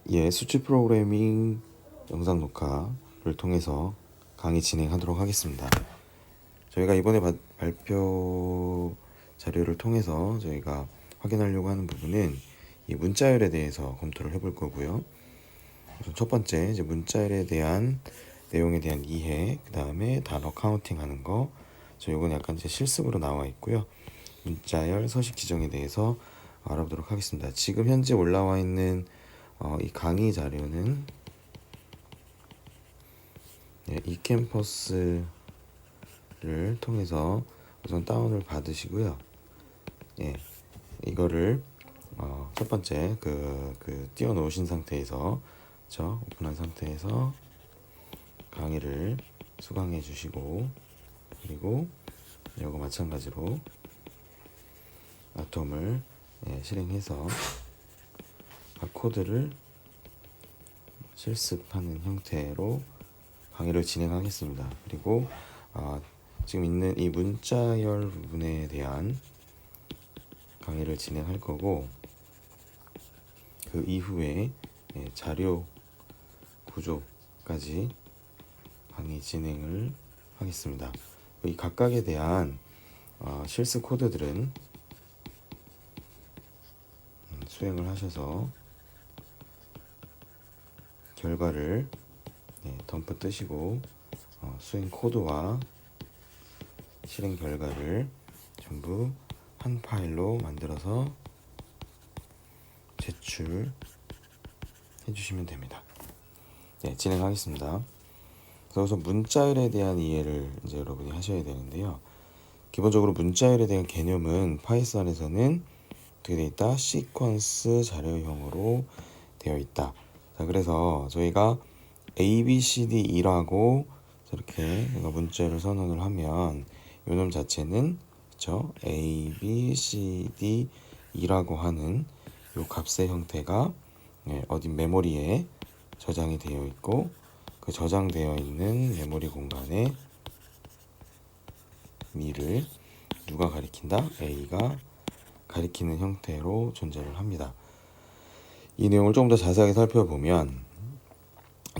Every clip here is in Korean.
예, 수치 프로그래밍 영상 녹화를 통해서 강의 진행하도록 하겠습니다. 저희가 이번에 발표 자료를 통해서 저희가 확인하려고 하는 부분은 이 문자열에 대해서 검토를 해볼 거고요. 우선 첫 번째, 이제 문자열에 대한 내용에 대한 이해, 그 다음에 단어 카운팅 하는 거, 이건 약간 이제 실습으로 나와 있고요. 문자열 서식 지정에 대해서 알아보도록 하겠습니다. 지금 현재 올라와 있는 이 강의 자료는 이캠퍼스를 통해서 우선 다운을 받으시고요. 이거를 첫 번째 띄워놓으신 상태에서 오픈한 상태에서 강의를 수강해 주시고, 그리고 이거 마찬가지로 아톰을 실행해서 각 코드를 실습하는 형태로 강의를 진행하겠습니다. 그리고 지금 있는 이 문자열 부분에 대한 강의를 진행할 거고, 그 이후에 자료 구조까지 강의 진행을 하겠습니다. 이 각각에 대한 실습 코드들은 수행을 하셔서 결과를 덤프 뜨시고 수행 코드와 실행 결과를 전부 한 파일로 만들어서 제출해 주시면 됩니다. 진행하겠습니다. 그래서 문자열에 대한 이해를 이제 여러분이 하셔야 되는데요. 기본적으로 문자열에 대한 개념은 파이썬에서는 어떻게 되어 있다? 시퀀스 자료형으로 되어 있다. 자, 그래서 저희가 ABCDE라고 저렇게 문자열을 선언을 하면 요놈 자체는 ABCDE라고 하는 요 값의 형태가 어디 메모리에 저장이 되어 있고, 그 저장되어 있는 메모리 공간에 미를 누가 가리킨다? A가 가리키는 형태로 존재를 합니다. 이 내용을 조금 더 자세하게 살펴보면,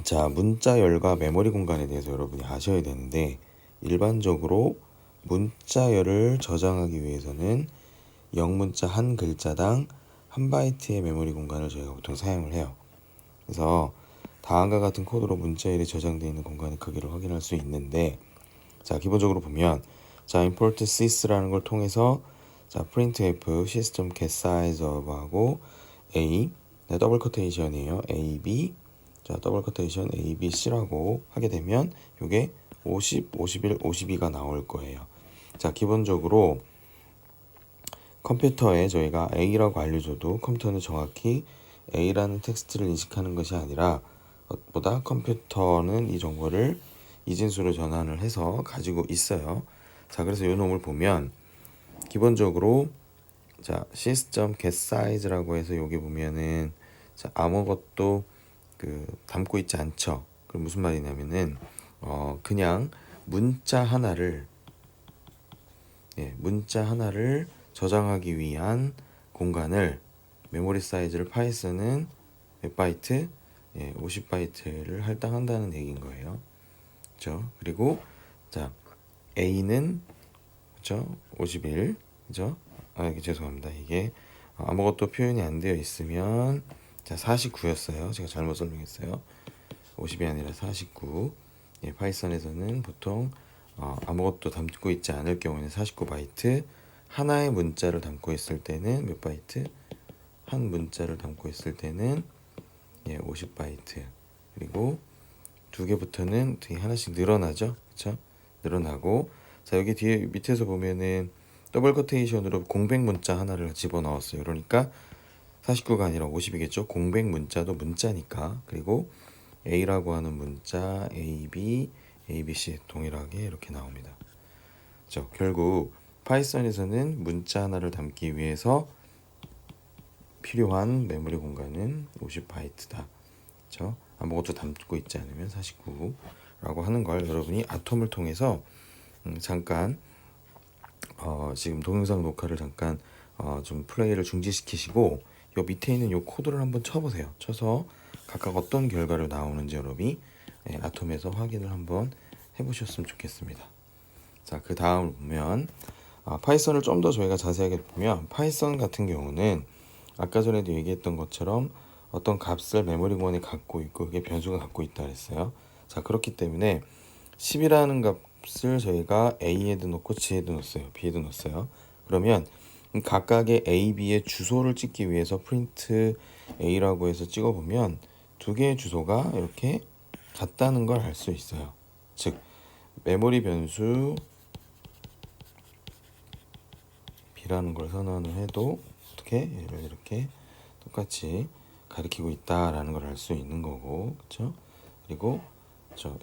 자, 문자열과 메모리 공간에 대해서 여러분이 아셔야 되는데, 일반적으로 문자열을 저장하기 위해서는 영문자 한 글자당 한 바이트의 메모리 공간을 저희가 보통 사용을 해요. 그래서 다음과 같은 코드로 문자열이 저장되어 있는 공간의 크기를 확인할 수 있는데, 자, 기본적으로 보면 import sys라는 걸 통해서 printf system get size of 하고 a 더블 커테이션이에요. ab 더블 커테이션 abc라고 하게 되면 이게 50, 51, 52가 나올 거예요. 자, 기본적으로 컴퓨터에 저희가 A라고 알려줘도 컴퓨터는 정확히 A라는 텍스트를 인식하는 것이 아니라 보다 컴퓨터는 이 정보를 이진수로 전환을 해서 가지고 있어요. 자, 그래서 이 놈을 보면 기본적으로 system get size라고 해서 여기 보면은 아무것도 담고 있지 않죠. 그럼 무슨 말이냐면은 그냥 문자 하나를 저장하기 위한 공간을 메모리 사이즈를 파이썬은 몇 바이트? 50바이트를 할당한다는 얘기인 거예요. 그렇죠? 그리고 A는 51, 그죠? 죄송합니다. 이게 아무것도 표현이 안 되어 있으면 49였어요. 제가 잘못 설명했어요. 50이 아니라 49. 파이썬에서는 보통 아무것도 담고 있지 않을 경우에는 49바이트, 하나의 문자를 담고 있을 때는 몇 바이트? 한 문자를 담고 있을 때는 50바이트. 그리고 두 개부터는 되게 하나씩 늘어나죠. 그렇죠? 늘어나고, 여기 뒤에 밑에서 보면은 더블 커테이션으로 공백 문자 하나를 집어넣었어요. 그러니까 49가 아니라 50이겠죠. 공백 문자도 문자니까. 그리고 A라고 하는 문자, AB, ABC 동일하게 이렇게 나옵니다. 그렇죠? 결국 파이썬에서는 문자 하나를 담기 위해서 필요한 메모리 공간은 50바이트다. 그렇죠? 아무것도 담고 있지 않으면 49라고 하는 걸 여러분이 아톰을 통해서 잠깐 지금 동영상 녹화를 잠깐 좀 플레이를 중지시키시고 요 밑에 있는 요 코드를 한번 쳐보세요. 쳐서 각각 어떤 결과를 나오는지 여러분이 아톰에서 확인을 한번 해보셨으면 좋겠습니다. 자, 그 다음을 보면 파이썬을 좀 더 저희가 자세하게 보면 파이썬 같은 경우는 아까 전에도 얘기했던 것처럼 어떤 값을 메모리 공간에 갖고 있고 그게 변수가 갖고 있다 그랬어요. 자, 그렇기 때문에 10이라는 값을 저희가 A에도 넣고 G에도 넣었어요. B에도 넣었어요. 그러면 각각의 A, B의 주소를 찍기 위해서 프린트 A라고 해서 찍어보면 두 개의 주소가 이렇게 같다는 걸 알 수 있어요. 즉 메모리 변수 B라는 걸 선언을 해도 어떻게 얘를 이렇게 똑같이 가리키고 있다라는 걸 알 수 있는 거고, 그렇죠? 그리고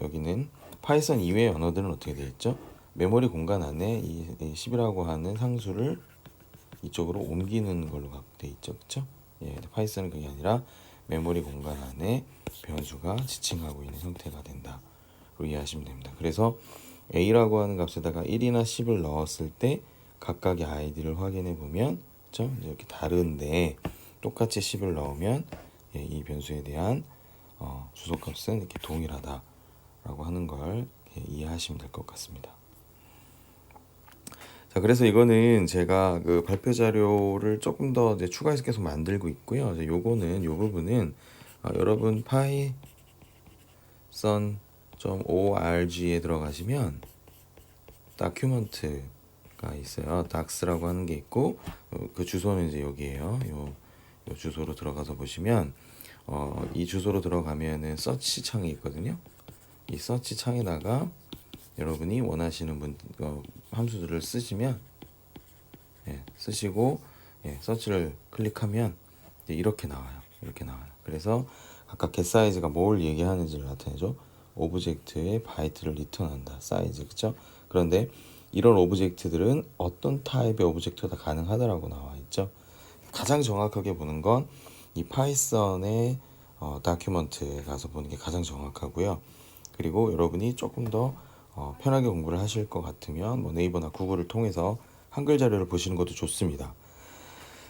여기는 파이썬 이외의 언어들은 어떻게 되어 있죠? 메모리 공간 안에 이 10이라고 하는 상수를 이쪽으로 옮기는 걸로 되어 있죠, 그렇죠? 예, 파이썬은 그게 아니라 메모리 공간 안에 변수가 지칭하고 있는 형태가 된다로 이해하시면 됩니다. 그래서 A라고 하는 값에다가 1이나 10을 넣었을 때 각각의 아이디를 확인해 보면, 그렇죠? 이렇게 다른데 똑같이 10을 넣으면 이 변수에 대한 주소값은 이렇게 동일하다라고 하는 걸 이해하시면 될 것 같습니다. 자, 그래서 이거는 제가 그 발표 자료를 조금 더 이제 추가해서 계속 만들고 있고요. 이제 요 부분은 여러분 python.org에 들어가시면 다큐먼트가 있어요. docs라고 하는 게 있고 그 주소는 이제 여기에요. 요 주소로 들어가서 보시면 이 주소로 들어가면은 서치 창이 있거든요. 이 서치 창에다가 여러분이 원하시는 함수들을 쓰시면 쓰시고 서치를 클릭하면 이렇게 나와요. 그래서 각각 get 사이즈가 뭘 얘기하는지를 나타내죠. 오브젝트의 바이트를 리턴한다. 사이즈, 그렇죠? 그런데 이런 오브젝트들은 어떤 타입의 오브젝트가 다 가능하다라고 나와 있죠. 가장 정확하게 보는 건 이 파이썬의 다큐먼트에 가서 보는 게 가장 정확하고요. 그리고 여러분이 조금 더 편하게 공부를 하실 것 같으면 뭐 네이버나 구글을 통해서 한글 자료를 보시는 것도 좋습니다.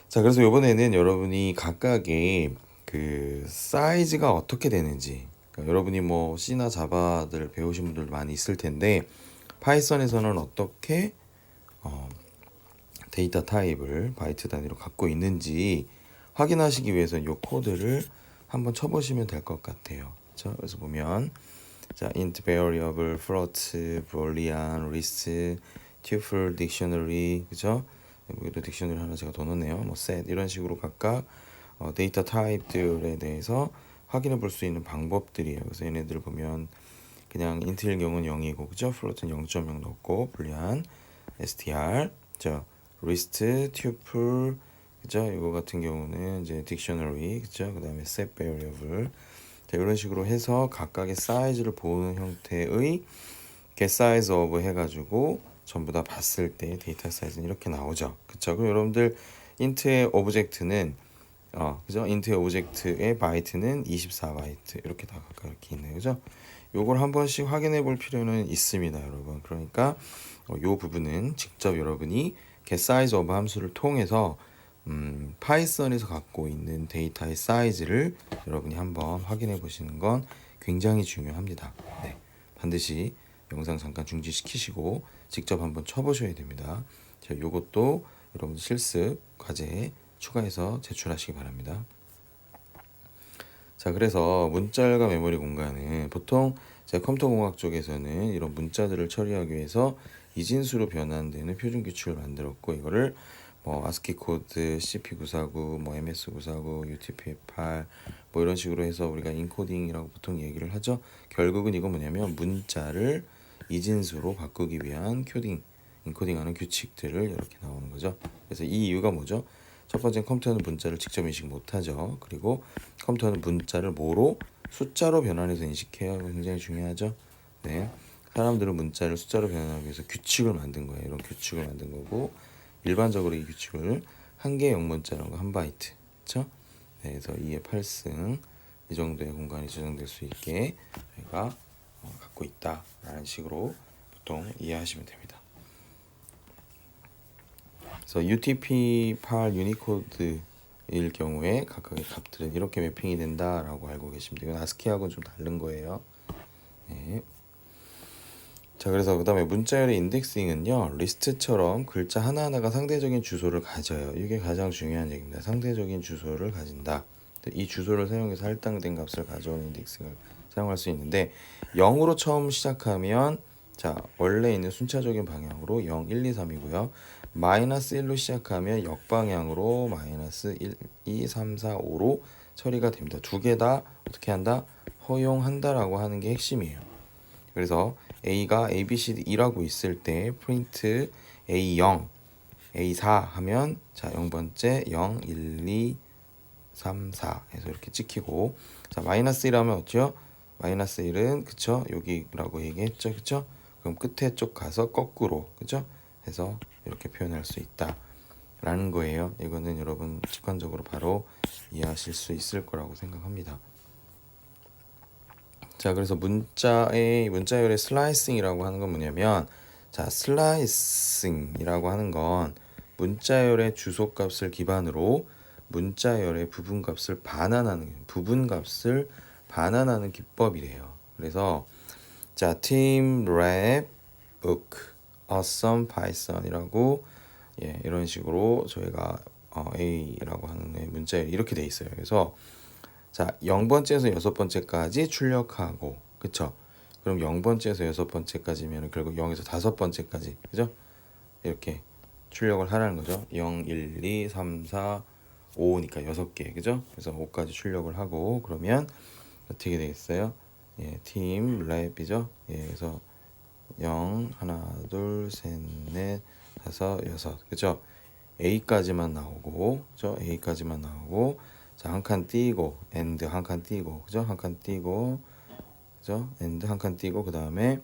자, 그래서 이번에는 여러분이 각각의 그 사이즈가 어떻게 되는지, 그러니까 여러분이 뭐 C나 자바들 배우신 분들 많이 있을 텐데 파이썬에서는 어떻게 데이터 타입을 바이트 단위로 갖고 있는지 확인하시기 위해서 이 코드를 한번 쳐보시면 될 것 같아요. 그렇죠? 그래서 보면 자, int variable, float, boolean, list, tuple, dictionary, 그죠? 여기도 딕셔너리 하나 제가 더 넣었네요. 뭐 set 이런 식으로 각각 데이터 타입들에 대해서 확인해 볼 수 있는 방법들이에요. 그래서 얘네들 보면 그냥 int일 경우는 0이고, 그죠? float는 0.0 넣고, boolean, str, 저 list, tuple, 그죠? 이거 같은 경우는 이제 dictionary, 그죠? 그다음에 set variable. 자, 이런 식으로 해서 각각의 사이즈를 보는 형태의 get size of 해가지고 전부 다 봤을 때 데이터 사이즈는 이렇게 나오죠. 그쵸? 그럼 여러분들 int의 오브젝트는 그죠? int의 오브젝트의 바이트는 24바이트 이렇게 다 각각 이렇게 있네요. 그죠? 요걸 한 번씩 확인해 볼 필요는 있습니다, 여러분. 그러니까 요 부분은 직접 여러분이 get size of 함수를 통해서 파이썬에서 갖고 있는 데이터의 사이즈를 여러분이 한번 확인해 보시는 건 굉장히 중요합니다. 네, 반드시 영상 잠깐 중지시키시고 직접 한번 쳐보셔야 됩니다. 자, 요것도 여러분 실습 과제에 추가해서 제출하시기 바랍니다. 자, 그래서 문자열과 메모리 공간은 보통 제가 컴퓨터 공학 쪽에서는 이런 문자들을 처리하기 위해서 이진수로 변환되는 표준 규칙을 만들었고, 이거를 뭐 아스키 코드, CP949, 뭐 MS949, UTF-8 뭐 이런 식으로 해서 우리가 인코딩이라고 보통 얘기를 하죠. 결국은 이거 뭐냐면 문자를 이진수로 바꾸기 위한 인코딩하는 규칙들을 이렇게 나오는 거죠. 그래서 이 이유가 뭐죠? 첫 번째는 컴퓨터는 문자를 직접 인식 못하죠. 그리고 컴퓨터는 문자를 뭐로? 숫자로 변환해서 인식해야 굉장히 중요하죠. 네, 사람들은 문자를 숫자로 변환하기 위해서 규칙을 만든 거예요. 이런 규칙을 만든 거고, 일반적으로 이 규칙을 한 개의 영문자라는 거 한 바이트, 그렇죠? 네, 그래서 2의 8승 이 정도의 공간이 저장될 수 있게 저희가 갖고 있다라는 식으로 보통 이해하시면 됩니다. 그래서 UTP-8 유니코드 일 경우에 각각의 값들은 이렇게 매핑이 된다라고 알고 계십니다. 이건 아스키하고는 좀 다른 거예요. 네. 자, 그래서 그 다음에 문자열의 인덱싱은요, 리스트처럼 글자 하나하나가 상대적인 주소를 가져요. 이게 가장 중요한 얘기입니다. 상대적인 주소를 가진다. 이 주소를 사용해서 할당된 값을 가져오는 인덱싱을 사용할 수 있는데, 0으로 처음 시작하면 자, 원래 있는 순차적인 방향으로 0, 1, 2, 3이고요. 마이너스 1로 시작하면 역방향으로 마이너스 1, 2, 3, 4, 5로 처리가 됩니다. 두 개 다 어떻게 한다? 허용한다라고 하는 게 핵심이에요. 그래서 A가 A, B, C, D라고 있을 때 프린트 A0, A4 하면 자 0번째 0, 1, 2, 3, 4 해서 이렇게 찍히고, 자 마이너스 1 하면 어때요? 마이너스 1은 그쵸? 여기라고 얘기했죠. 그쵸? 그럼 끝에 쪽 가서 거꾸로 그쵸? 해서 이렇게 표현할 수 있다 라는 거예요. 이거는 여러분 직관적으로 바로 이해하실 수 있을 거라고 생각합니다. 자, 그래서 문자열의 슬라이싱이라고 하는 건 뭐냐면, 자, 슬라이싱이라고 하는 건 문자열의 주소값을 기반으로 문자열의 부분값을 반환하는 기법이래요. 그래서 자, team rap book awesome python이라고 이런 식으로 저희가 A라고 하는 문자열이 이렇게 돼 있어요. 그래서 자, 0번째에서 6번째까지 출력하고, 그쵸? 그럼 0번째에서 6번째까지면 결국 0에서 5번째까지, 그죠? 이렇게 출력을 하라는 거죠. 0, 1, 2, 3, 4, 5니까 6개, 그죠? 그래서 5까지 출력을 하고, 그러면 어떻게 되겠어요? 팀 랩이죠? 그래서 0, 하나, 둘, 셋, 넷, 다섯, 여섯, 그죠? A까지만 나오고, 그죠? A까지만 나오고, 자, 한 칸 띄고 엔드 한 칸 띄고 그죠? 한 칸 띄고 그죠? 엔드 한 칸 띄고 그다음에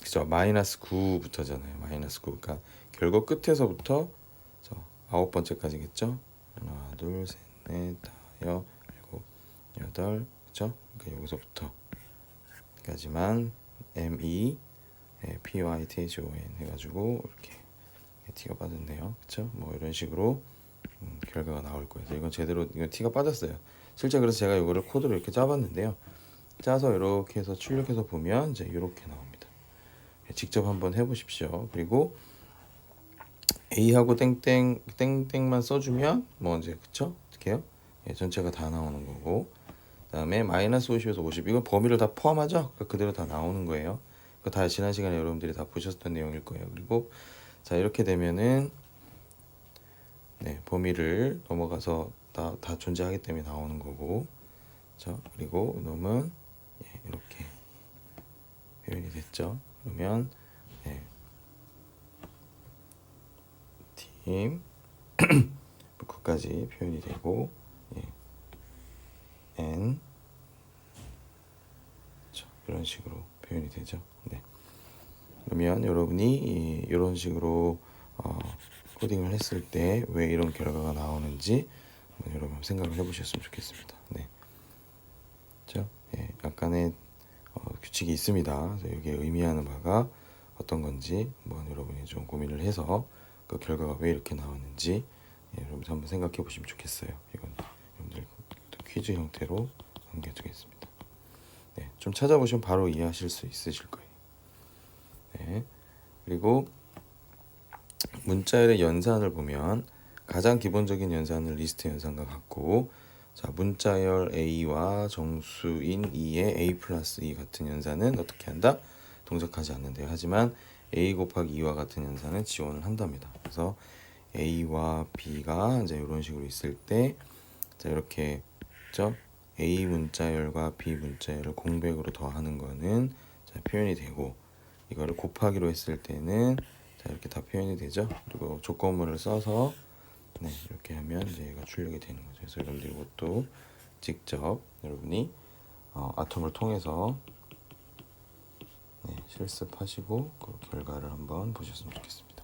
그죠? 마이너스 9부터잖아요. 마이너스 9. 그러니까 결국 끝에서부터 저 9번째까지겠죠? 하나, 둘, 셋, 넷, 다섯, 일곱, 여덟, 그죠? 그러니까 여기서부터 까지만 M-E P-Y-T-H-O-N 해가지고 이렇게 T가 빠졌네요. 그쵸? 뭐 이런 식으로 결과가 나올 거예요. 그래서 이건 제대로 이건 T가 빠졌어요. 실제 그래서 제가 이거를 코드로 이렇게 짜봤는데요. 짜서 이렇게 해서 출력해서 보면 이제 이렇게 나옵니다. 직접 한번 해보십시오. 그리고 A하고 땡땡만 써주면 뭐 이제 그쵸? 어떻게 해요? 전체가 다 나오는 거고, 그다음에 마이너스 50에서 50 이건 범위를 다 포함하죠? 그러니까 그대로 다 나오는 거예요. 그거 다 지난 시간에 여러분들이 다 보셨던 내용일 거예요. 그리고 자 이렇게 되면은 범위를 넘어가서 다 존재하기 때문에 나오는 거고, 자 그리고 이놈은 이렇게 표현이 됐죠. 그러면 팀 부크까지 표현이 되고, n 이런 식으로 표현이 되죠. 그러면 여러분이 이런 식으로 코딩을 했을 때 왜 이런 결과가 나오는지 여러분 생각을 해보셨으면 좋겠습니다. 그렇죠? 약간의 규칙이 있습니다. 그래서 여기에 의미하는 바가 어떤 건지 한번 여러분이 좀 고민을 해서 그 결과가 왜 이렇게 나오는지 여러분 한번 생각해 보시면 좋겠어요. 이건 여러분들 퀴즈 형태로 남겨두겠습니다. 좀 찾아보시면 바로 이해하실 수 있으실 거예요. 그리고 문자열의 연산을 보면 가장 기본적인 연산은 리스트 연산과 같고, 자 문자열 A와 정수인 2의 A 플러스 2 같은 연산은 어떻게 한다? 동작하지 않는데요. 하지만 A 곱하기 2와 같은 연산은 지원을 한답니다. 그래서 A와 B가 이제 이런 식으로 있을 때, 자 이렇게 죠? A 문자열과 B 문자열을 공백으로 더하는 거는 자 표현이 되고, 이거를 곱하기로 했을 때는 자 이렇게 다 표현이 되죠. 그리고 조건물을 써서 이렇게 하면 이제 얘가 출력이 되는 거죠. 그래서 여러분들 이것도 직접 여러분이 아톰을 통해서 실습하시고 그 결과를 한번 보셨으면 좋겠습니다.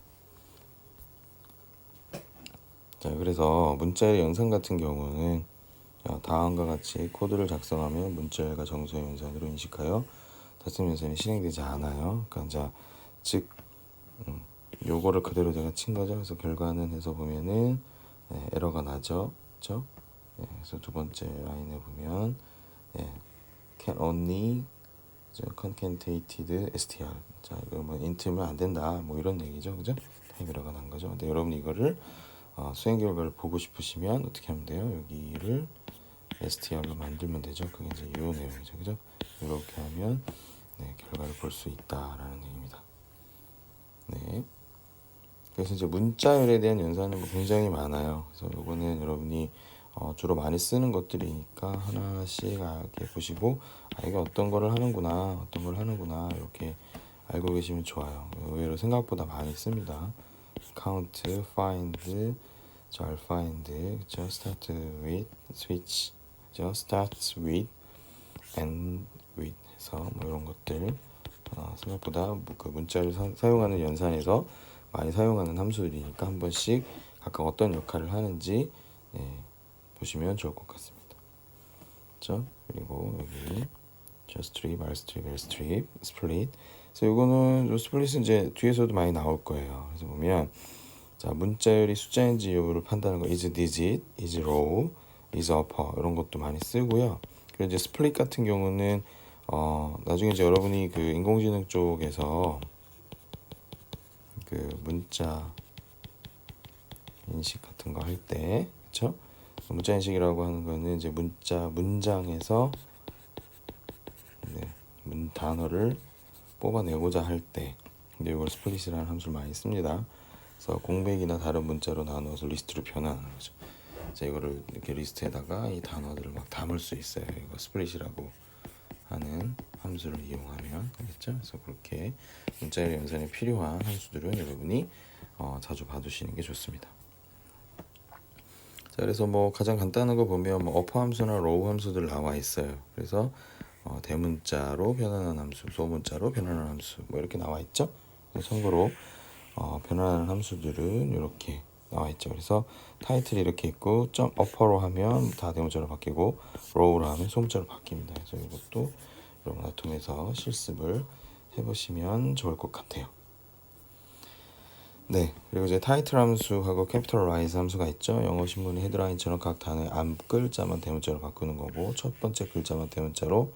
자 그래서 문자열의 연산 같은 경우는 다음과 같이 코드를 작성하면 문자열과 정수의 연산으로 인식하여 다툼 연산이 실행되지 않아요. 그러니까 즉 요거를 그대로 제가 친 거죠. 그래서 결과는 해서 보면은 에러가 나죠. 그렇죠? 그래서 두 번째 라인에 보면 can only concatenated str. 자, 이거 뭐 int면 안 된다. 뭐 이런 얘기죠. 그죠? 타입 에러가 난 거죠. 근데 여러분 이거를 수행 결과를 보고 싶으시면 어떻게 하면 돼요? 여기를 str로 만들면 되죠. 그게 이제 이 내용이죠. 그죠? 이렇게 하면 결과를 볼 수 있다라는 얘기입니다. 네. 그래서 이제 문자열에 대한 연산은 굉장히 많아요. 그래서 이거는 여러분이 주로 많이 쓰는 것들이니까 하나씩 이렇게 보시고 이게 어떤 거를 하는구나, 어떤 걸 하는구나 이렇게 알고 계시면 좋아요. 의외로 생각보다 많이 씁니다. count, find, 잘 find, 그쵸? start with, switch, 그쵸? start with, end with 해서 뭐 이런 것들 생각보다 그 문자를 사용하는 연산에서 많이 사용하는 함수들이니까 한 번씩 각각 어떤 역할을 하는지 보시면 좋을 것 같습니다. 그렇죠? 그리고 여기 strip, rstrip, lstrip, split. 그래서 이거는 스플릿은 이제 뒤에서도 많이 나올 거예요. 그래서 보면 자 문자열이 숫자인지 여부를 판단하는 거 is digit, is row, is upper 이런 것도 많이 쓰고요. 그리고 이제 스플릿 같은 경우는 나중에 이제 여러분이 그 인공지능 쪽에서 그 문자 인식 같은 거 할 때, 그렇죠? 문자 인식이라고 하는 거는 이제 문장에서 단어를 뽑아내고자 할 때, 근데 이걸 스플릿이라는 함수를 많이 씁니다. 그래서 공백이나 다른 문자로 나누어서 리스트로 변환하는 거죠. 자, 이거를 이렇게 리스트에다가 이 단어들을 막 담을 수 있어요. 이거 스플릿이라고 하는 함수를 이용하면 되겠죠. 그래서 그렇게 문자열 연산에 필요한 함수들은 여러분이 자주 봐두시는 게 좋습니다. 자, 그래서 뭐 가장 간단한 거 보면 뭐 어퍼 함수나 로우 함수들 나와 있어요. 그래서 대문자로 변환하는 함수, 소문자로 변환하는 함수 뭐 이렇게 나와 있죠. 참고로 변환하는 함수들은 이렇게 나와 있죠. 그래서 타이틀이 이렇게 있고 점 어퍼로 하면 다 대문자로 바뀌고 로우로 하면 소문자로 바뀝니다. 그래서 이것도 여러분 아톰에서 실습을 해보시면 좋을 것 같아요. 네, 그리고 이제 타이틀 함수하고 캐피털라이즈 함수가 있죠. 영어 신문의 헤드라인처럼 각 단어의 앞 글자만 대문자로 바꾸는 거고 첫 번째 글자만 대문자로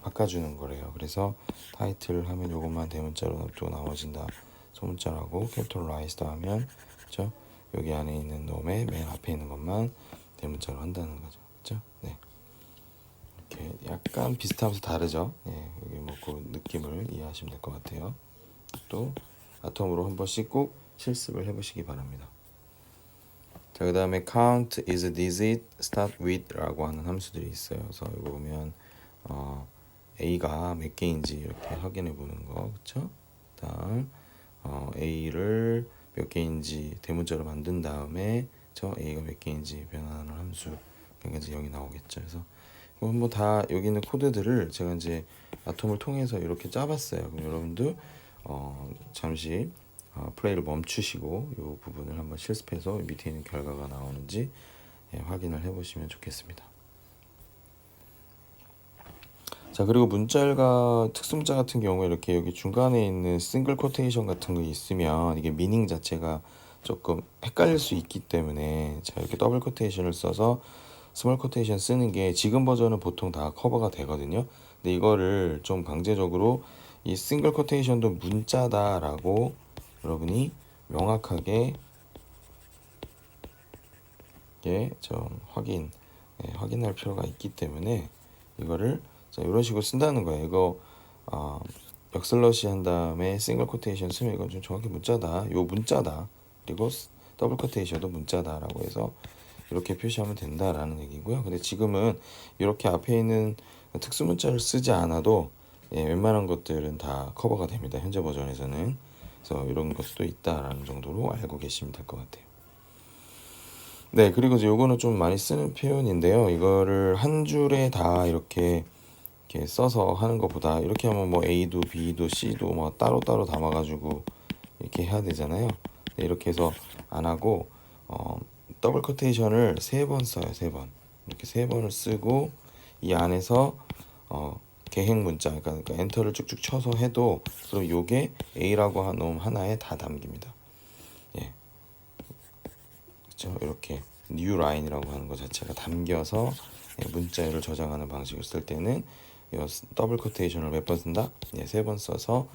바꿔주는 거래요. 그래서 타이틀 하면 요것만 대문자로 놔두고 나머진 다 소문자라고 캐피털라이즈드 하면 그렇죠? 여기 안에 있는 놈의 맨 앞에 있는 것만 대문자로 한다는 거죠. 그렇죠? 네. 이렇게 약간 비슷하면서 다르죠. 예, 여기 뭐 그 느낌을 이해하시면 될 것 같아요. 또 아톰으로 한 번씩 꼭 실습을 해보시기 바랍니다. 자, 그 다음에 count, is, digit, start with 라고 하는 함수들이 있어요. 그래서 이거 보면 A가 몇 개인지 이렇게 확인해 보는 거, 그쵸? 다음 A를 몇 개인지 대문자로 만든 다음에 저 A가 몇 개인지 변환하는 함수, 그러니까 이제 여기 나오겠죠. 그래서 뭐 다 여기 있는 코드들을 제가 이제 아톰을 통해서 이렇게 짜봤어요. 그럼 여러분도 잠시 플레이를 멈추시고 이 부분을 한번 실습해서 밑에 있는 결과가 나오는지 확인을 해보시면 좋겠습니다. 자, 그리고 문자열과 특수문자 같은 경우에 이렇게 여기 중간에 있는 싱글 코테이션 같은 거 있으면 이게 미닝 자체가 조금 헷갈릴 수 있기 때문에 자, 이렇게 더블 코테이션을 써서 스몰 코테이션 쓰는 게 지금 버전은 보통 다 커버가 되거든요. 근데 이거를 좀 강제적으로 이 싱글 코테이션도 문자다라고 여러분이 명확하게 좀 확인할 필요가 있기 때문에 이거를 자, 이런 식으로 쓴다는 거예요. 이거 역슬러시 한 다음에 싱글 코테이션 쓰면 이건 좀 정확히 문자다. 요 문자다. 그리고 더블 코테이션도 문자다라고 해서 이렇게 표시하면 된다라는 얘기고요. 근데 지금은 이렇게 앞에 있는 특수 문자를 쓰지 않아도 웬만한 것들은 다 커버가 됩니다. 현재 버전에서는. 그래서 이런 것도 있다라는 정도로 알고 계시면 될 것 같아요. 네, 그리고 이제 요거는 좀 많이 쓰는 표현인데요. 이거를 한 줄에 다 이렇게 써서 하는 것보다 이렇게 하면 뭐 A도 B도 C도 뭐 따로따로 담아가지고 이렇게 해야 되잖아요. 네, 이렇게 해서 안 하고 더블 코테이션을 3번 써요. 3번 이렇게 3번을 쓰고 이 안에서 계획 문자 그러니까 엔터를 쭉쭉 쳐서 해도 그럼 요게 A라고 한 놈 하나에 다 담깁니다. 예, 그렇죠. 이렇게 new line이라고 하는 것 자체가 담겨서 문자열을 저장하는 방식을 쓸 때는 이 더블 코테이션을 몇 번 쓴다? 3번 써서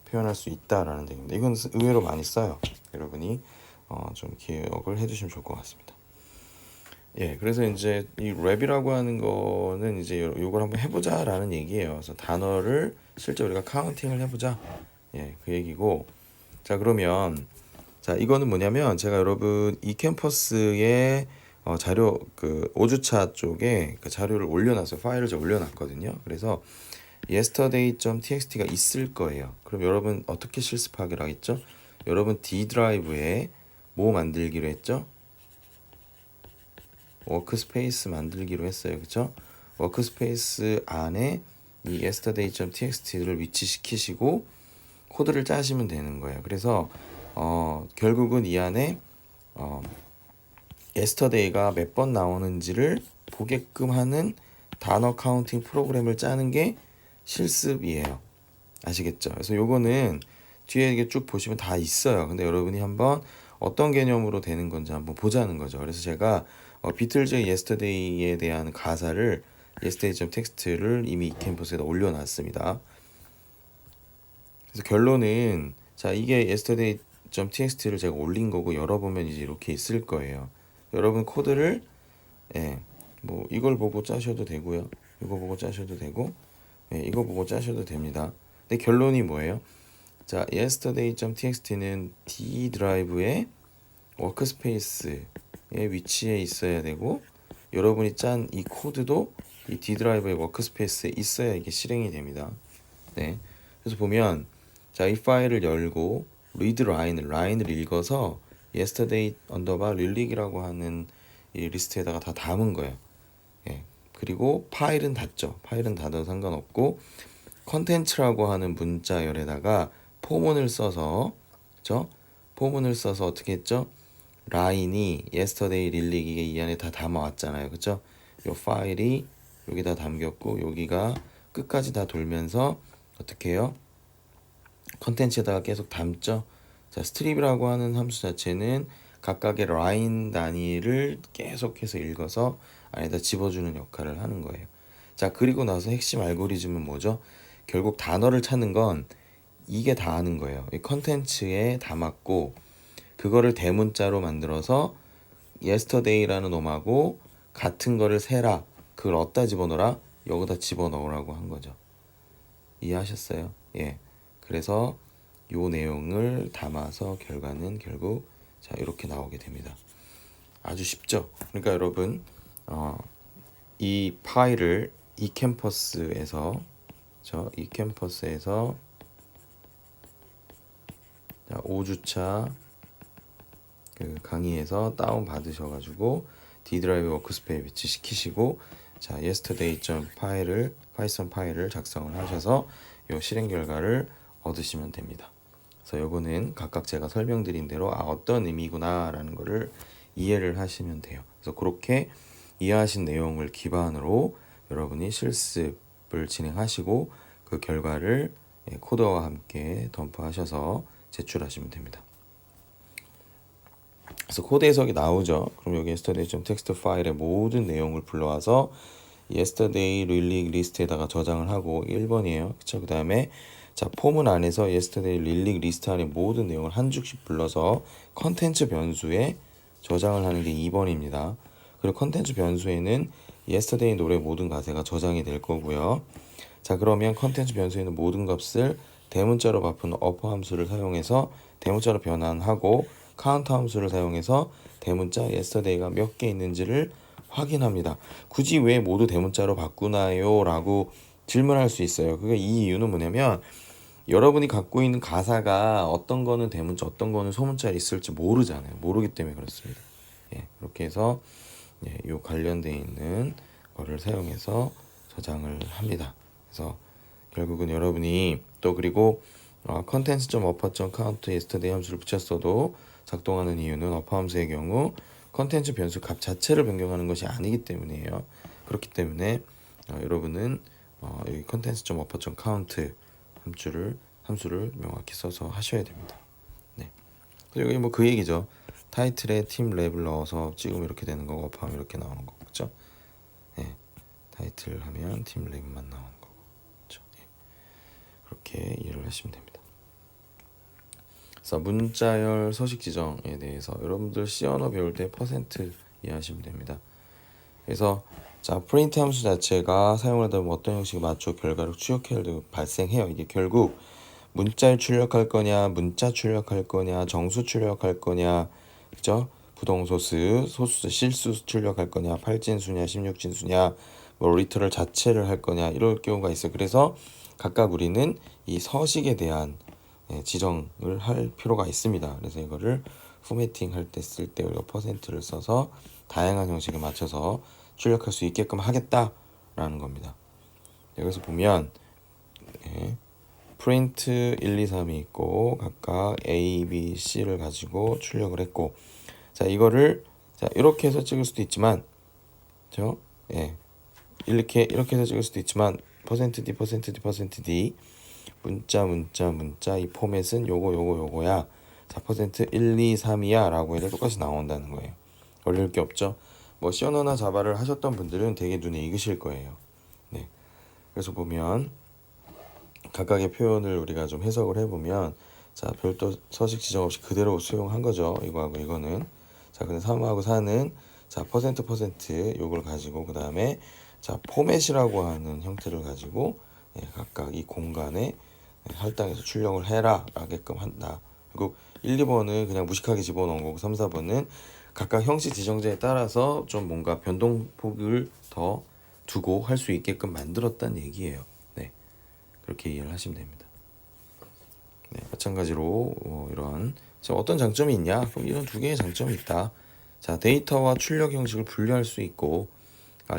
표현할 수 있다라는 얘기입니다. 이건 의외로 많이 써요. 여러분이 좀 기억을 해두시면 좋을 것 같습니다. 그래서 이제 이 랩이라고 하는 거는 이제 요걸 한번 해보자라는 얘기예요. 그래서 단어를 실제 우리가 카운팅을 해보자, 그 얘기고. 자, 그러면 자, 이거는 뭐냐면 제가 여러분 이 캠퍼스에 자료 그 5주차 쪽에 그 자료를 올려놨어요. 파일을 제가 올려놨거든요. 그래서 yesterday.txt가 있을 거예요. 그럼 여러분 어떻게 실습하기로 했죠? 여러분 D 드라이브에 뭐 만들기로 했죠? 워크스페이스 만들기로 했어요. 그쵸? 워크스페이스 안에 이 yesterday.txt를 위치시키시고 코드를 짜시면 되는 거예요. 그래서 결국은 이 안에 yesterday가 몇 번 나오는지를 보게끔 하는 단어 카운팅 프로그램을 짜는 게 실습이에요. 아시겠죠? 그래서 요거는 뒤에 이게 쭉 보시면 다 있어요. 근데 여러분이 한번 어떤 개념으로 되는 건지 한번 보자는 거죠. 그래서 제가 비틀즈의 yesterday에 대한 가사를 yesterday.txt를 이미 이 캠퍼스에다 올려놨습니다. 그래서 결론은 자, 이게 yesterday.txt를 제가 올린 거고 열어보면 이제 이렇게 있을 거예요. 여러분 코드를 뭐 이걸 보고 짜셔도 되고요. 이거 보고 짜셔도 되고 이거 보고 짜셔도 됩니다. 근데 결론이 뭐예요? 자, yesterday.txt는 D 드라이브의 워크스페이스의 위치에 있어야 되고 여러분이 짠 이 코드도 이 D 드라이브의 워크스페이스에 있어야 이게 실행이 됩니다. 그래서 보면 자, 이 파일을 열고 read 라인을 읽어서 yesterday 언더바 릴릭이라고 하는 이 리스트에다가 다 담은 거예요. 그리고 파일은 닫죠. 파일은 닫아도 상관없고 컨텐츠라고 하는 문자열에다가 포문을 써서 그죠? 포문을 써서 어떻게 했죠? 라인이 yesterday 릴릭 이게 이 안에 다 담아왔잖아요. 그죠? 요 파일이 여기다 담겼고 여기가 끝까지 다 돌면서 어떻게 해요? 컨텐츠에다가 계속 담죠. 자, 스트립이라고 하는 함수 자체는 각각의 라인 단위를 계속해서 읽어서 안에다 집어주는 역할을 하는 거예요. 자, 그리고 나서 핵심 알고리즘은 뭐죠? 결국 단어를 찾는 건 이게 다 하는 거예요. 이 컨텐츠에 담았고 그거를 대문자로 만들어서 yesterday라는 놈하고 같은 거를 세라, 그걸 어디다 집어넣어라? 여기다 집어넣으라고 한 거죠. 이해하셨어요? 그래서 요 내용을 담아서 결과는 결국 자, 이렇게 나오게 됩니다. 아주 쉽죠? 그러니까 여러분 이 파일을 이 캠퍼스에서 이 캠퍼스에서 5주차 그 강의에서 다운 받으셔가지고 D 드라이브 워크스페이스 위치시키시고 자, yesterday 파일을 파이썬 파일을 작성을 하셔서 요 실행 결과를 얻으시면 됩니다. 그래서 요거는 각각 제가 설명드린 대로 어떤 의미구나라는 거를 이해를 하시면 돼요. 그래서 그렇게 이해하신 내용을 기반으로 여러분이 실습을 진행하시고 그 결과를 코드와 함께 덤프하셔서 제출하시면 됩니다. 그래서 코드 해석이 나오죠. 그럼 여기 yesterday.txt 파일의 모든 내용을 불러와서 yesterday 릴릭 리스트에다가 저장을 하고 1번이에요. 그쵸? 그 다음에 자, 포문 안에서 yesterday 릴릭 리스트 안에 모든 내용을 한 줄씩 불러서 컨텐츠 변수에 저장을 하는 게 2번입니다. 그리고 컨텐츠 변수에는 yesterday 노래 모든 가사가 저장이 될 거고요. 자, 그러면 컨텐츠 변수에는 모든 값을 대문자로 바꾸는 어퍼 함수를 사용해서 대문자로 변환하고 카운트 함수를 사용해서 대문자 yesterday가 몇 개 있는지를 확인합니다. 굳이 왜 모두 대문자로 바꾸나요? 라고 질문할 수 있어요. 그게 이 이유는 뭐냐면 여러분이 갖고 있는 가사가 어떤 거는 대문자, 어떤 거는 소문자에 있을지 모르잖아요. 모르기 때문에 그렇습니다. 그렇게 해서 요 관련되어 있는 거를 사용해서 저장을 합니다. 그래서 결국은 여러분이 또 그리고 content.upper.count yesterday 함수를 붙였어도 작동하는 이유는 upper 함수의 경우 컨텐츠 변수 값 자체를 변경하는 것이 아니기 때문이에요. 그렇기 때문에 여러분은 여기 content.upper.count 함수를 명확히 써서 하셔야 됩니다. 그래서 여기 뭐 그 얘기죠. 타이틀에 팀 랩을 넣어서 찍으면 이렇게 되는 거고 업하면 이렇게 나오는 거고 그죠? 예. 타이틀 하면 팀 랩만 나오는 거고 그죠? 예. 그렇게 이해를 하시면 됩니다. 그래서 문자열 서식 지정에 대해서 여러분들 C 언어 배울 때 퍼센트 이해하시면 됩니다. 그래서 자 프린트 함수 자체가 사용하다 보면 어떤 형식의 맞춰 결과를 추적해야 되고 발생해요. 이게 결국 문자를 출력할 거냐, 문자 출력할 거냐, 정수 출력할 거냐, 그죠? 부동소수, 소수, 실수 출력할 거냐, 8진수냐, 16진수냐, 뭐 리터럴 자체를 할 거냐 이럴 경우가 있어요. 그래서 각각 우리는 이 서식에 대한 지정을 할 필요가 있습니다. 그래서 이거를 포매팅 할 때 쓸 때 우리가 퍼센트를 써서 다양한 형식에 맞춰서 출력할 수 있게끔 하겠다라는 겁니다. 여기서 보면 프린트 1, 2, 3이 있고 각각 A, B, C를 가지고 출력을 했고 자 이거를 자 이렇게 해서 찍을 수도 있지만 이렇게 해서 찍을 수도 있지만 %D %D 문자 이 포맷은 요거야. 자 %1, 2, 3이야 라고 해도 똑같이 나온다는 거예요. 어려울 게 없죠. 뭐 C 언어나 자바를 하셨던 분들은 되게 눈에 익으실 거예요. 네. 그래서 보면 각각의 표현을 우리가 좀 해석을 해보면 자 별도 서식 지정 없이 그대로 수용한 거죠. 이거하고 이거는 자 근데 3하고 4는 자 %% 요걸 가지고 그 다음에 자 포맷이라고 하는 형태를 가지고 각각 이 공간에 할당해서 출력을 해라 라게끔 한다. 그리고 1, 2번은 그냥 무식하게 집어넣은 거고 3, 4번은 각각 형식 지정자에 따라서 좀 뭔가 변동폭을 더 두고 할 수 있게끔 만들었다는 얘기예요. 네, 그렇게 이해를 하시면 됩니다. 네, 마찬가지로 이런 어떤 장점이 있냐? 그럼 이런 두 개의 장점이 있다. 자, 데이터와 출력 형식을 분리할 수 있고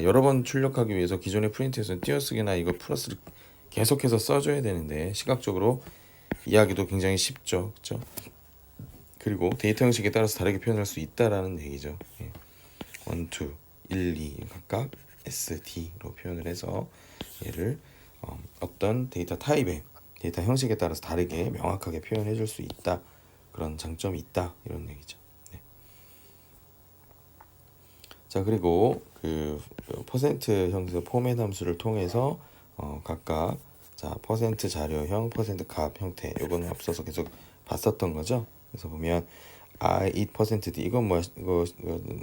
여러 번 출력하기 위해서 기존의 프린트에서는 띄어쓰기나 이거 플러스를 계속해서 써줘야 되는데 시각적으로 이해하기도 굉장히 쉽죠, 그렇죠? 그리고 데이터 형식에 따라서 다르게 표현할 수 있다라는 얘기죠. 1, 2, 1, 2 각각 S, D로 표현을 해서 얘를 어떤 데이터 타입의 데이터 형식에 따라서 다르게 명확하게 표현해 줄 수 있다. 그런 장점이 있다. 이런 얘기죠. 네. 자 그리고 그 퍼센트 형태 포맷 함수를 통해서 각각 자 퍼센트 자료형, 퍼센트 값 형태 요거는 앞서서 계속 봤었던 거죠. 그래서 보면 I, %D 이건 뭐야? 이거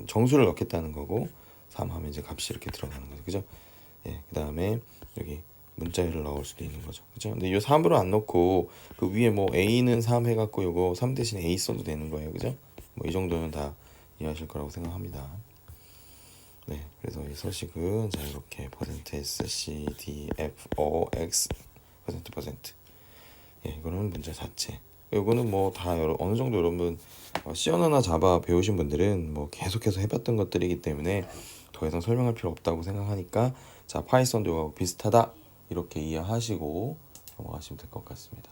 정수를 넣겠다는 거고 3 하면 이제 값이 이렇게 들어가는 거죠. 그죠? 예. 그다음에 여기 문자열을 넣을 수도 있는 거죠. 그죠? 근데 이 3으로 안 넣고 그 위에 뭐 A는 3 해갖고 요거 3 대신 A 써도 되는 거예요. 그죠? 뭐 이 정도는 다 이해하실 거라고 생각합니다. 네, 그래서 이 서식은 자 이렇게 %S, C, D, F, O, X %%. 예, 이거는 문자 자체. 이거는 뭐 다 어느 정도 여러분 C 언어나 자바 배우신 분들은 뭐 계속해서 해봤던 것들이기 때문에 더 이상 설명할 필요 없다고 생각하니까 자 파이썬도 이거하고 비슷하다 이렇게 이해하시고 넘어가시면 될 것 같습니다.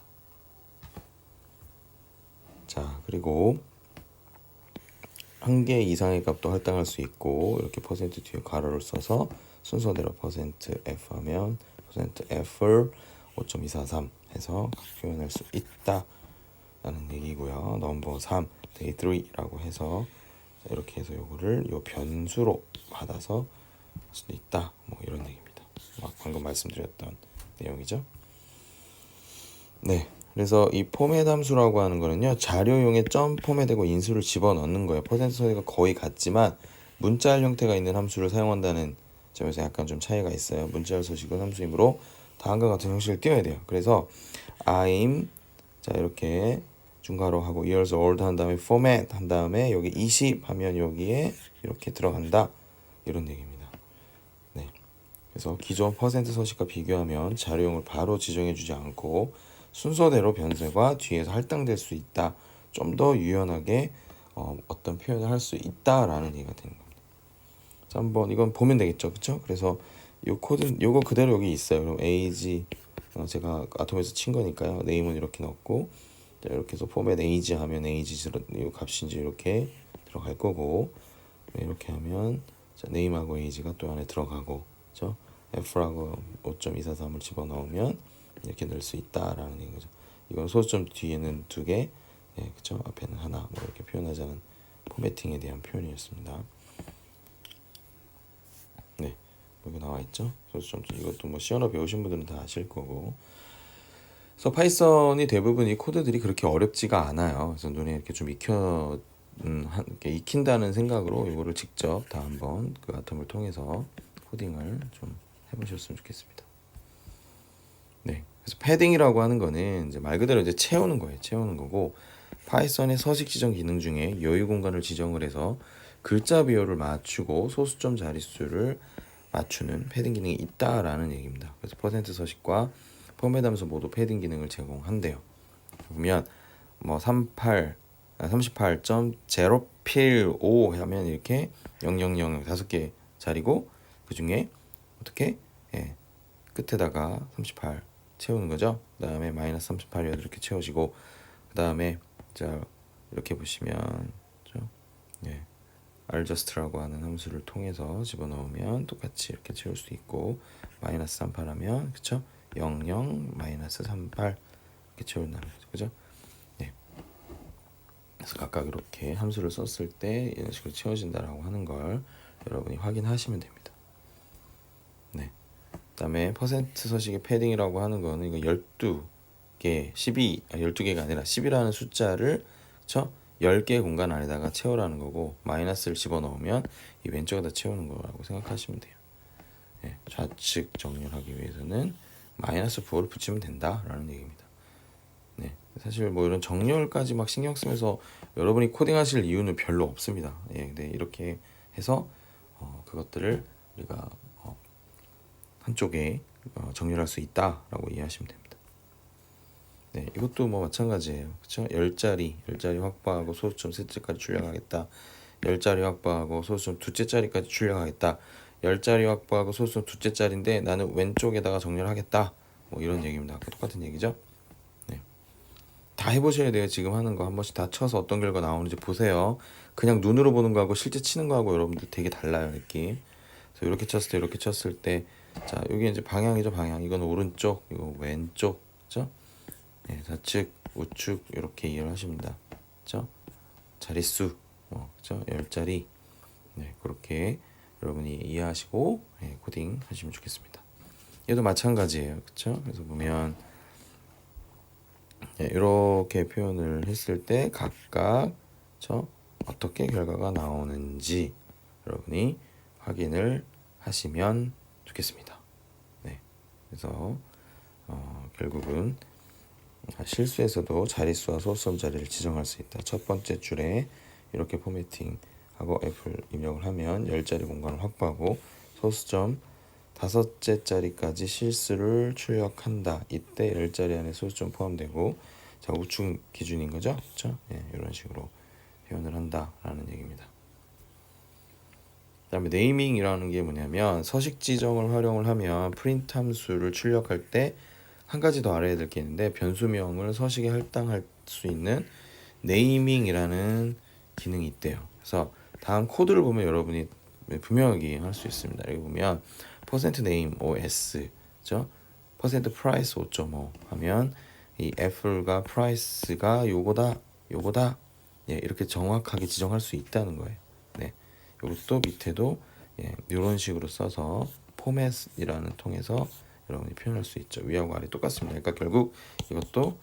자 그리고 한 개 이상의 값도 할당할 수 있고 이렇게 퍼센트 뒤에 가로를 써서 순서대로 %F 하면 %F를 5.243 해서 표현할 수 있다 라는 얘기고요. 넘버 3 day 3라고 해서 이렇게 해서 요거를 요 변수로 받아서 할 수도 있다 뭐 이런 얘기입니다. 방금 말씀드렸던 내용이죠. 네, 그래서 이 포맷 함수라고 하는 거는요 자료용에 점 포맷되고 인수를 집어넣는 거예요. 퍼센트 소리가 거의 같지만 문자열 형태가 있는 함수를 사용한다는 점에서 약간 좀 차이가 있어요. 문자열 서식은 함수이므로 다음과 같은 형식을 띄워야 돼요. 그래서 I'm 자 이렇게 중괄호 하고 years old 한 다음에 format 한 다음에 여기 20 하면 여기에 이렇게 들어간다 이런 얘기입니다. 네, 그래서 기존 퍼센트 서식과 비교하면 자료용을 바로 지정해 주지 않고 순서대로 변수가 뒤에서 할당될 수 있다. 좀 더 유연하게 어떤 표현을 할 수 있다라는 얘기가 되는 겁니다. 자, 한번 이건 보면 되겠죠, 그렇죠? 그래서 이 코드 요거 그대로 여기 있어요. 그럼 age 제가 아톰에서 친 거니까요. 네임은 이렇게 넣고 자, 이렇게 해서 포맷 age 하면 age 이 값인지 이렇게 들어갈 거고 이렇게 하면 자, 네임하고 age가 또 안에 들어가고 그렇죠? F라고 5.243을 집어넣으면 이렇게 넣을 수 있다라는 얘기죠. 이건 소수점 뒤에는 2개, 예, 그렇죠? 앞에는 하나, 뭐 이렇게 표현하자는 포매팅에 대한 표현이었습니다. 네, 여기 나와 있죠. 이것도 뭐 C 언어 배우신 분들은 다 아실 거고. 그래서 파이썬이 대부분 이 코드들이 그렇게 어렵지가 않아요. 그래서 눈에 이렇게 좀 이렇게 익힌다는 생각으로 이거를 직접 다 한번 그 아톰을 통해서 코딩을 좀 해보셨으면 좋겠습니다. 네, 그래서 패딩이라고 하는 거는 이제 말 그대로 이제 채우는 거예요. 채우는 거고, 파이썬의 서식 지정 기능 중에 여유 공간을 지정을 해서 글자 비율을 맞추고 소수점 자릿수를 맞추는 패딩 기능이 있다라는 얘기입니다. 그래서 퍼센트 서식과 포맷 함수 모두 패딩 기능을 제공한대요. 보면 뭐 38.0필5 하면 이렇게 000 다섯 개 자리고, 그 중에 어떻게 끝에다가 38 채우는 거죠. 그 다음에 마이너스 38이어도 이렇게 채우시고, 그 다음에 자 이렇게 보시면 adjust라고 하는 함수를 통해서 집어넣으면 똑같이 이렇게 채울 수 있고, 마이너스 38 하면 그쵸? 00 마이너스 38 이렇게 채운다는 거죠. 그죠? 네. 그래서 각각 이렇게 함수를 썼을 때 이런 식으로 채워진다라고 하는 걸 여러분이 확인하시면 됩니다. 네. 그다음에 퍼센트 서식의 패딩이라고 하는 거는 이거 12개, 12개가 아니라 10이라는 숫자를 그쵸? 10개 공간 안에다가 채우라는 거고, 마이너스를 집어넣으면 이 왼쪽에다 채우는 거라고 생각하시면 돼요. 네, 좌측 정렬하기 위해서는 마이너스 9를 붙이면 된다라는 얘기입니다. 네, 사실 뭐 이런 정렬까지 막 신경 쓰면서 여러분이 코딩하실 이유는 별로 없습니다. 예, 네, 이렇게 해서 그것들을 우리가 한쪽에 정렬할 수 있다라고 이해하시면 됩니다. 네, 이것도 뭐 마찬가지예요. 그렇죠? 10자리 확보하고 소수점 셋째까지 출력하겠다. 10자리 확보하고 소수점 둘째 자리까지 출력하겠다. 10자리 확보하고 소수점 둘째 자리인데 나는 왼쪽에다가 정렬하겠다. 뭐 이런 얘기입니다. 똑같은 얘기죠. 네. 다 해보셔야 돼요. 지금 하는 거 한 번씩 다 쳐서 어떤 결과 나오는지 보세요. 그냥 눈으로 보는 거하고 실제 치는 거하고 여러분들 되게 달라요, 느낌. 그래서 이렇게 쳤을 때, 이렇게 쳤을 때, 자, 여기 이제 방향이죠, 방향. 이건 오른쪽, 이거 왼쪽, 그죠? 네, 좌측, 우측 이렇게 이해를 하십니다. 그죠? 자릿수, 그죠? 10자리. 네, 그렇게 여러분이 이해하시고 코딩 하시면 좋겠습니다. 얘도 마찬가지예요. 그쵸? 그래서 보면 이렇게 표현을 했을 때 각각 어떻게 결과가 나오는지 여러분이 확인을 하시면 좋겠습니다. 네, 그래서 결국은 실수에서도 자릿수와 소수점 자리를 지정할 수 있다. 첫 번째 줄에 이렇게 포매팅하고 F를 입력을 하면 10자리 공간을 확보하고 소수점 5째 자리까지 실수를 출력한다. 이때 10자리 안에 소수점 포함되고, 자, 우측 기준인 거죠. 그렇죠? 예, 이런 식으로 표현을 한다라는 얘기입니다. 그다음에 네이밍이라는 게 뭐냐면, 서식 지정을 활용을 하면 프린트 함수를 출력할 때 한 가지 더 알아야 될 게 있는데, 변수명을 서식에 할당할 수 있는 네이밍이라는 기능이 있대요. 그래서 다음 코드를 보면 여러분이 분명하게 할 수 있습니다. 여기 보면 %name os, 그죠? %price 5.5 하면 이 F가 price가 요거다, 예, 이렇게 정확하게 지정할 수 있다는 거예요. 네, 이것도 밑에도 이런 식으로 써서 포맷이라는 통해서 여러분이 표현할 수 있죠. 위하고 아래 똑같습니다. 그러니까 결국 이것도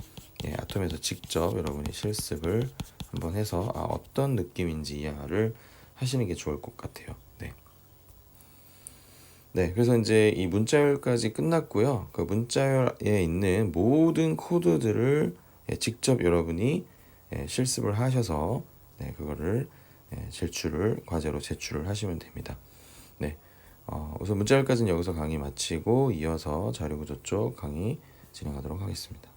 아톰에서 직접 여러분이 실습을 한번 해서 어떤 느낌인지 이해를 하시는 게 좋을 것 같아요. 네. 네, 그래서 이제 이 문자열까지 끝났고요. 그 문자열에 있는 모든 코드들을 직접 여러분이 실습을 하셔서 그거를 과제로 제출을 하시면 됩니다. 네, 우선 문자열까지는 여기서 강의 마치고 이어서 자료구조 쪽 강의 진행하도록 하겠습니다.